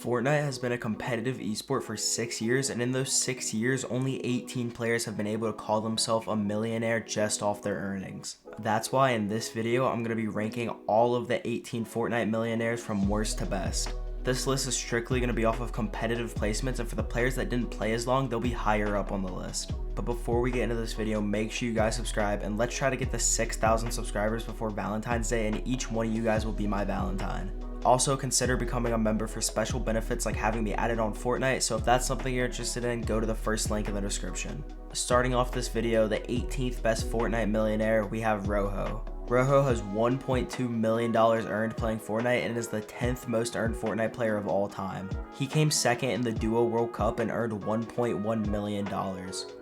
Fortnite has been a competitive esport for 6 years, and in those 6 years, only 18 players have been able to call themselves a millionaire just off their earnings. That's why in this video, I'm going to be ranking all of the 18 Fortnite millionaires from worst to best. This list is strictly going to be off of competitive placements, and for the players that didn't play as long, they'll be higher up on the list. But before we get into this video, make sure you guys subscribe, and let's try to get the 6,000 subscribers before Valentine's Day, and each one of you guys will be my Valentine. Also, consider becoming a member for special benefits like having me added on Fortnite, so if that's something you're interested in, go to the first link in the description. Starting off this video, the 18th best Fortnite millionaire, we have Rojo. Rojo has $1.2 million earned playing Fortnite and is the 10th most earned Fortnite player of all time. He came second in the Duo World Cup and earned $1.1 million.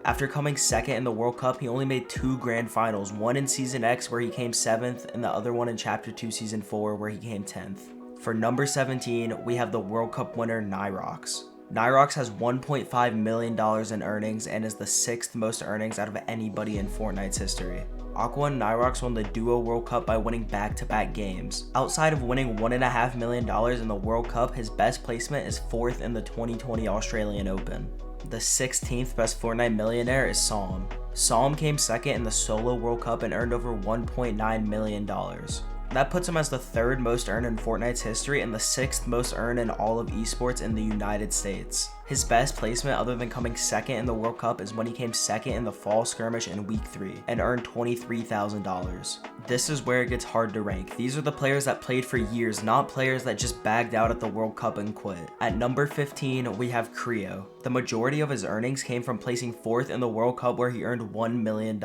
After coming second in the World Cup, he only made 2 grand finals, one in Season X where he came 7th and the other one in Chapter 2 Season 4 where he came 10th. For number 17, we have the World Cup winner, Nyrox. Nyrox has $1.5 million in earnings and is the 6th most earnings out of anybody in Fortnite's history. Aqua and Nyrox won the Duo World Cup by winning back-to-back games. Outside of winning $1.5 million in the World Cup, his best placement is 4th in the 2020 Australian Open. The 16th best Fortnite millionaire is Psalm. Psalm came second in the Solo World Cup and earned over $1.9 million. That puts him as the 3rd most earned in Fortnite's history and the 6th most earned in all of esports in the United States. His best placement other than coming second in the World Cup is when he came second in the Fall Skirmish in Week 3 and earned $23,000. This is where it gets hard to rank. These are the players that played for years, not players that just bagged out at the World Cup and quit. At number 15, we have Creo. The majority of his earnings came from placing 4th in the World Cup where he earned $1 million.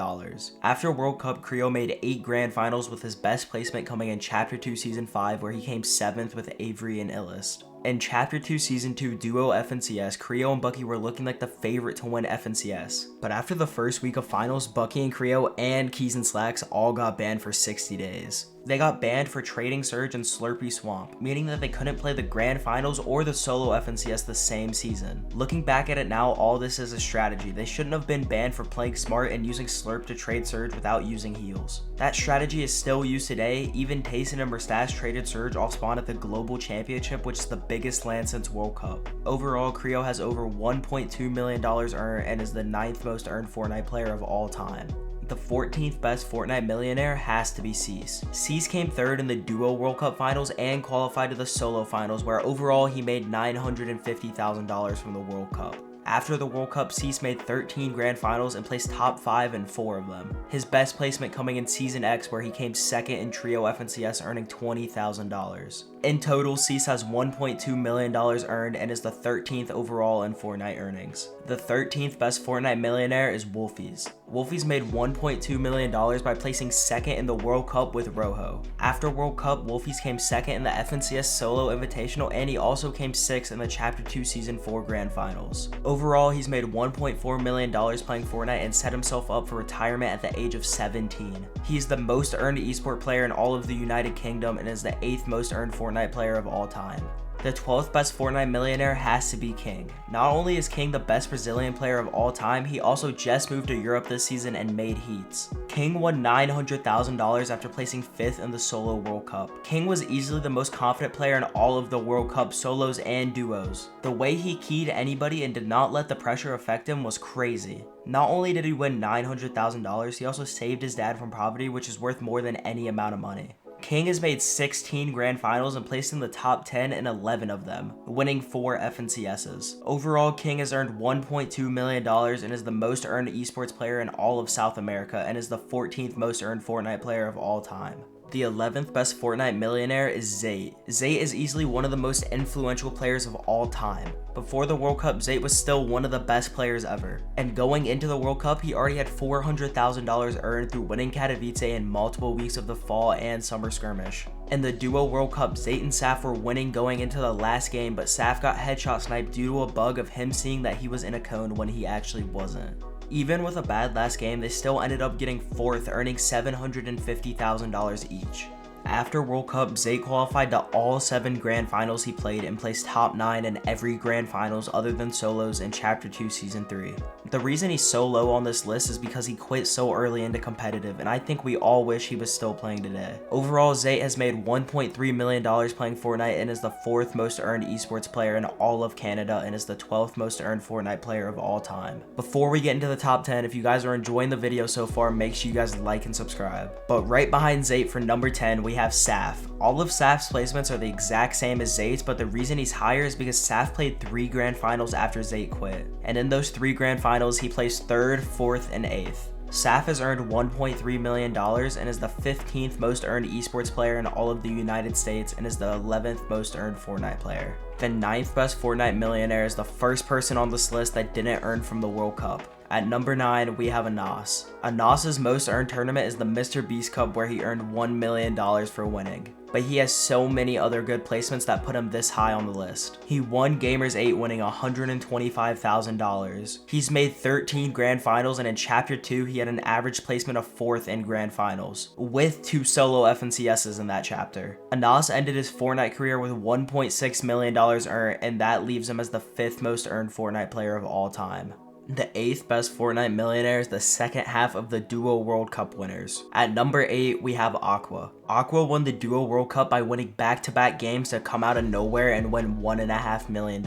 After World Cup, Creo made 8 grand finals with his best placement coming in Chapter 2 Season 5 where he came 7th with Avery and Illust. In Chapter 2 Season 2 Duo FNCS, Creo and Bucky were looking like the favorite to win FNCS. But after the first week of finals, Bucky and Creo and Keys and Slacks all got banned for 60 days. They got banned for Trading Surge and Slurpy Swamp, meaning that they couldn't play the Grand Finals or the Solo FNCS the same season. Looking back at it now, all this is a strategy. They shouldn't have been banned for playing smart and using Slurp to trade Surge without using heals. That strategy is still used today. Even Tayson and Merstash traded Surge off spawn at the Global Championship, which is the biggest land since World Cup. Overall, Creo has over $1.2 million earned and is the 9th most earned Fortnite player of all time. The 14th best Fortnite millionaire has to be Cease. Cease came 3rd in the Duo World Cup finals and qualified to the Solo finals, where overall he made $950,000 from the World Cup. After the World Cup, Cease made 13 grand finals and placed top 5 in 4 of them. His best placement coming in Season X where he came 2nd in Trio FNCS earning $20,000. In total, Cease has $1.2 million earned and is the 13th overall in Fortnite earnings. The 13th best Fortnite millionaire is Wolfies. Wolfies made $1.2 million by placing 2nd in the World Cup with Rojo. After World Cup, Wolfies came 2nd in the FNCS Solo Invitational and he also came 6th in the Chapter 2 Season 4 Grand Finals. Overall, he's made $1.4 million playing Fortnite and set himself up for retirement at the age of 17. He's the most earned esport player in all of the United Kingdom and is the 8th most earned Fortnite player of all time. The 12th best Fortnite millionaire has to be King. Not only is King the best Brazilian player of all time, he also just moved to Europe this season and made heats. King won $900,000 after placing 5th in the Solo World Cup. King was easily the most confident player in all of the World Cup solos and duos. The way he keyed anybody and did not let the pressure affect him was crazy. Not only did he win $900,000, he also saved his dad from poverty, which is worth more than any amount of money. King has made 16 grand finals and placed in the top 10 in 11 of them, winning 4 FNCSs. Overall, King has earned $1.2 million and is the most earned esports player in all of South America and is the 14th most earned Fortnite player of all time. The 11th best Fortnite millionaire is Zayt. Zayt is easily one of the most influential players of all time. Before the World Cup, Zayt was still one of the best players ever. And going into the World Cup, he already had $400,000 earned through winning Katowice in multiple weeks of the Fall and Summer Skirmish. In the Duo World Cup, Zayt and Saf were winning going into the last game, but Saf got headshot sniped due to a bug of him seeing that he was in a cone when he actually wasn't. Even with a bad last game, they still ended up getting 4th, earning $750,000 each. After World Cup, Zayt qualified to all 7 Grand Finals he played and placed top 9 in every Grand Finals other than solos in Chapter 2 Season 3. The reason he's so low on this list is because he quit so early into competitive, and I think we all wish he was still playing today. Overall, Zayt has made $1.3 million playing Fortnite and is the 4th most earned esports player in all of Canada and is the 12th most earned Fortnite player of all time. Before we get into the top 10, if you guys are enjoying the video so far, make sure you guys like and subscribe. But right behind Zayt for number 10, we have Saf. All of Saf's placements are the exact same as Zayt's, but the reason he's higher is because Saf played 3 Grand Finals after Zayt quit. And in those 3 Grand Finals, he placed 3rd, 4th, and 8th. Saf has earned $1.3 million and is the 15th most earned esports player in all of the United States and is the 11th most earned Fortnite player. The 9th best Fortnite millionaire is the first person on this list that didn't earn from the World Cup. At number 9, we have Anas. Anas's most earned tournament is the Mr. Beast Cup, where he earned $1 million for winning. But he has so many other good placements that put him this high on the list. He won Gamers 8, winning $125,000. He's made 13 Grand Finals, and in Chapter 2, he had an average placement of 4th in Grand Finals, with 2 solo FNCSs in that chapter. Anas ended his Fortnite career with $1.6 million earned, and that leaves him as the 5th most earned Fortnite player of all time. The 8th best Fortnite millionaire is the second half of the Duo World Cup winners. At number 8, we have Aqua. Aqua won the Duo World Cup by winning back-to-back games to come out of nowhere and win $1.5 million.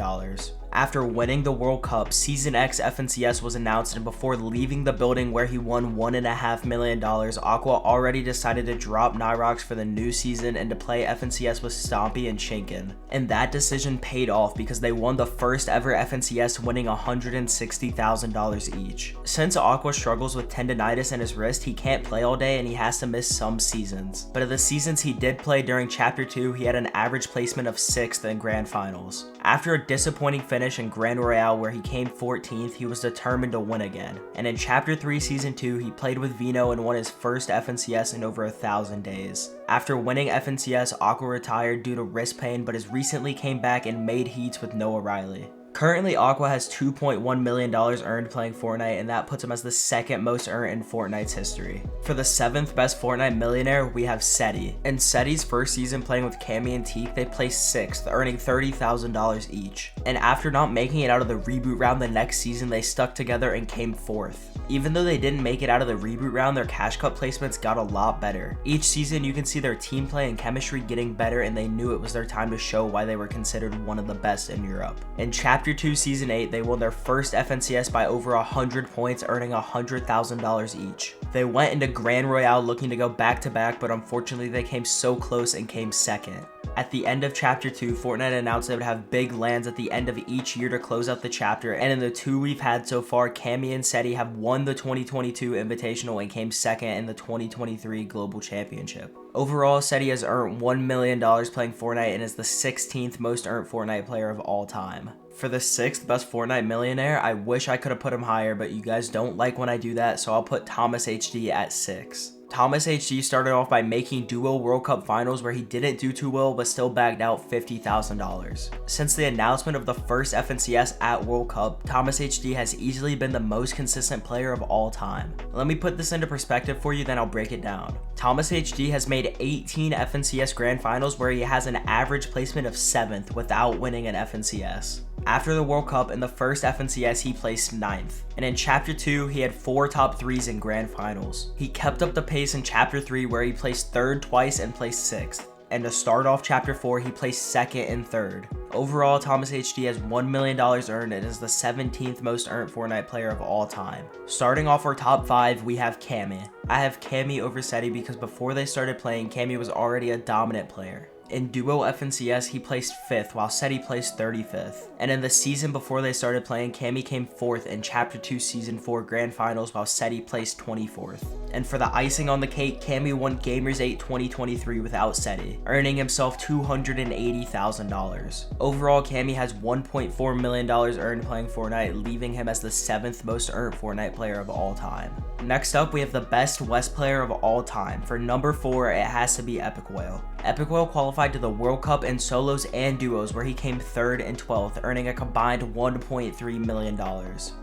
After winning the World Cup, Season X FNCS was announced, and before leaving the building where he won $1.5 million, Aqua already decided to drop Nyrox for the new season and to play FNCS with Stompy and Chinkin. And that decision paid off because they won the first ever FNCS, winning $160,000 each. Since Aqua struggles with tendonitis in his wrist, he can't play all day and he has to miss some seasons. But of the seasons he did play during Chapter 2, he had an average placement of 6th in Grand Finals. After a disappointing finish in Grand Royale where he came 14th, he was determined to win again. And in Chapter 3 Season 2, he played with Vino and won his first FNCS in over 1,000 days. After winning FNCS, Aqua retired due to wrist pain, but has recently came back and made heats with Noah Riley. Currently, Aqua has $2.1 million earned playing Fortnite, and that puts him as the 2nd most earned in Fortnite's history. For the 7th best Fortnite millionaire, we have Seti. In Seti's first season playing with Cammy and Teak, they placed 6th, earning $30,000 each. And after not making it out of the reboot round the next season, they stuck together and came 4th. Even though they didn't make it out of the reboot round, their cash cup placements got a lot better. Each season, you can see their team play and chemistry getting better, and they knew it was their time to show why they were considered one of the best in Europe. In Chapter 2 Season 8, they won their first FNCS by over 100 points, earning $100,000 each. They went into Grand Royale looking to go back-to-back, but unfortunately they came so close and came 2nd. At the end of Chapter 2, Fortnite announced they would have big lands at the end of each year to close out the chapter, and in the 2 we've had so far, Cammy and Seti have won the 2022 Invitational and came 2nd in the 2023 Global Championship. Overall, Seti has earned $1 million playing Fortnite and is the 16th most earned Fortnite player of all time. For the 6th best Fortnite millionaire, I wish I could have put him higher, but you guys don't like when I do that, so I'll put Thomas HD at 6. Thomas HD started off by making Duo World Cup Finals, where he didn't do too well but still bagged out $50,000. Since the announcement of the first FNCS at World Cup, Thomas HD has easily been the most consistent player of all time. Let me put this into perspective for you, then I'll break it down. Thomas HD has made 18 FNCS Grand Finals where he has an average placement of 7th without winning an FNCS. After the World Cup, in the first FNCS, he placed 9th. And in Chapter 2, he had 4 top 3s in Grand Finals. He kept up the pace in Chapter 3, where he placed 3rd twice and placed 6th. And to start off Chapter 4, he placed 2nd and 3rd. Overall, Thomas HD has $1 million earned and is the 17th most earned Fortnite player of all time. Starting off our top 5, we have Cammy. I have Cammy over Seti because before they started playing, Cammy was already a dominant player. In Duo FNCS, he placed 5th, while Seti placed 35th. And in the season before they started playing, Cammy came 4th in Chapter 2 Season 4 Grand Finals, while Seti placed 24th. And for the icing on the cake, Cammy won Gamers 8 2023 without Seti, earning himself $280,000. Overall, Cammy has $1.4 million earned playing Fortnite, leaving him as the 7th most earned Fortnite player of all time. Next up, we have the best West player of all time. For number 4, it has to be Epic Whale. Epic Whale qualified to the World Cup in solos and duos, where he came 3rd and 12th, earning a combined $1.3 million.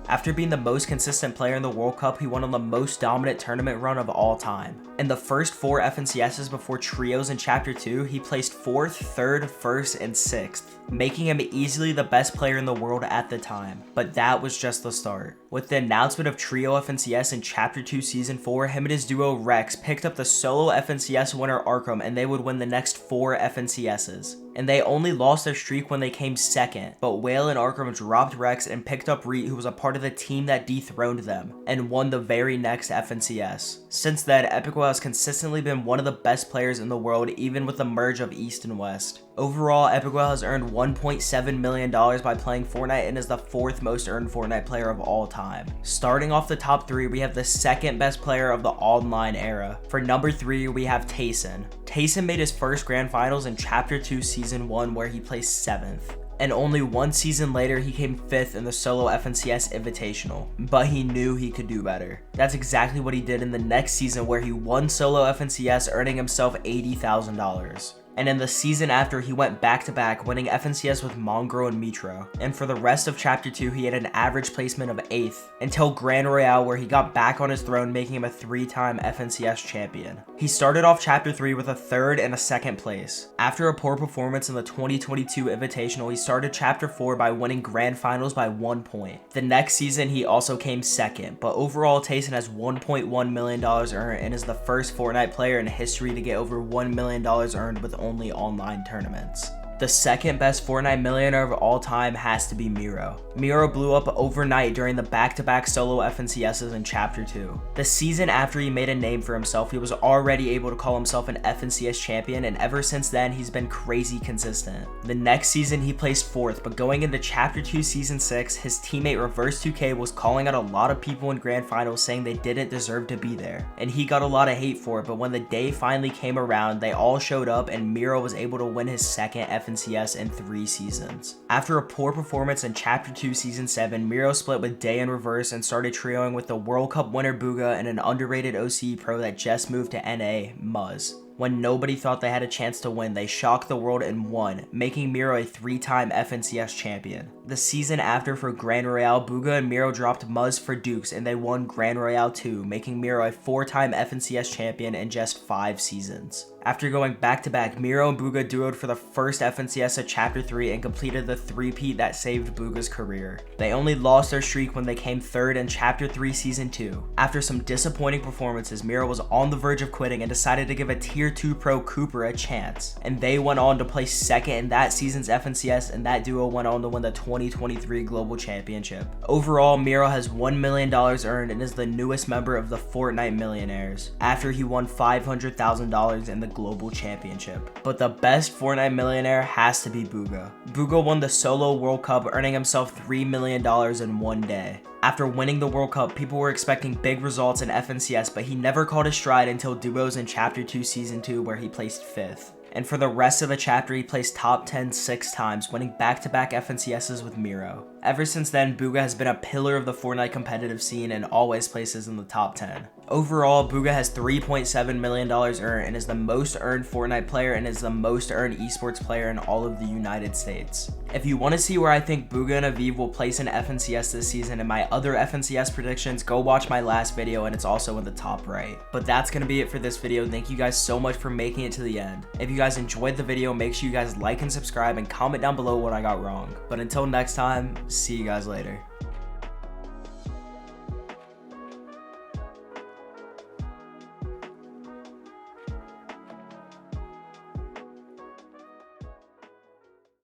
After being the most consistent player in the World Cup, he went on the most dominant tournament run of all time. In the first 4 FNCSs before trios in Chapter 2, he placed 4th, 3rd, 1st, and 6th, making him easily the best player in the world at the time. But that was just the start. With the announcement of Trio FNCS in Chapter 2 Season 4, him and his duo Rex picked up the solo FNCS winner Arkham, and they would win the next 4 FNCSs. And they only lost their streak when they came 2nd, but Whale and Arkham dropped Rex and picked up Reet, who was a part of the team that dethroned them, and won the very next FNCS. Since then, Epic Whale has consistently been one of the best players in the world, even with the merge of East and West. Overall, Epic Whale has earned $1.7 million by playing Fortnite and is the 4th most earned Fortnite player of all time. Starting off the top 3, we have the 2nd best player of the online era. For number 3, we have Tayson. Tayson made his first grand finals in Chapter 2 Season 1, where he placed 7th. And only 1 season later, he came 5th in the solo FNCS Invitational. But he knew he could do better. That's exactly what he did in the next season, where he won solo FNCS, earning himself $80,000. And in the season after, he went back-to-back, winning FNCS with Mongrel and Mitro. And for the rest of Chapter 2, he had an average placement of 8th, until Grand Royale, where he got back on his throne, making him a 3-time FNCS champion. He started off Chapter 3 with a 3rd and a 2nd place. After a poor performance in the 2022 Invitational, he started Chapter 4 by winning Grand Finals by 1 point. The next season, he also came 2nd, but overall, Tayson has $1.1 million earned and is the first Fortnite player in history to get over $1 million earned with only online tournaments. The 2nd best Fortnite millionaire of all time has to be Miro. Miro blew up overnight during the back-to-back solo FNCSs in Chapter 2. The season after he made a name for himself, he was already able to call himself an FNCS champion, and ever since then, he's been crazy consistent. The next season, he placed 4th, but going into Chapter 2 Season 6, his teammate Reverse2K was calling out a lot of people in Grand Finals saying they didn't deserve to be there. And he got a lot of hate for it, but when the day finally came around, they all showed up, and Miro was able to win his 2nd FNCS in 3 seasons. After a poor performance in Chapter 2 Season 7, Miro split with Day and Reverse and started trioing with the World Cup winner Booga and an underrated OCE pro that just moved to NA, Muzz. When nobody thought they had a chance to win, they shocked the world and won, making Miro a 3-time FNCS champion. The season after for Grand Royale, Booga and Miro dropped Muzz for Dukes and they won Grand Royale 2, making Miro a 4-time FNCS champion in just 5 seasons. After going back-to-back, Miro and Booga duoed for the first FNCS of Chapter 3 and completed the three-peat that saved Booga's career. They only lost their streak when they came 3rd in Chapter 3 Season 2. After some disappointing performances, Miro was on the verge of quitting and decided to give a Tier 2 pro Cooper a chance. And they went on to place 2nd in that season's FNCS, and that duo went on to win the 2023 Global Championship. Overall, Miro has $1 million earned and is the newest member of the Fortnite Millionaires, after he won $500,000 in the Global Championship. But the best Fortnite millionaire has to be Booga. Booga won the solo World Cup, earning himself $3 million in 1 day. After winning the World Cup, people were expecting big results in FNCS, but he never caught his stride until duos in Chapter 2 Season 2, where he placed 5th. And for the rest of the chapter, he placed top 10 6 times, winning back-to-back FNCSs with Miro. Ever since then, Booga has been a pillar of the Fortnite competitive scene and always places in the top 10. Overall, Booga has $3.7 million earned and is the most earned Fortnite player and is the most earned esports player in all of the United States. If you want to see where I think Booga and Aviv will place in FNCS this season and my other FNCS predictions, go watch my last video and it's also in the top right. But that's going to be it for this video. Thank you guys so much for making it to the end. If you guys enjoyed the video, make sure you guys like and subscribe and comment down below what I got wrong. But until next time, see you guys later.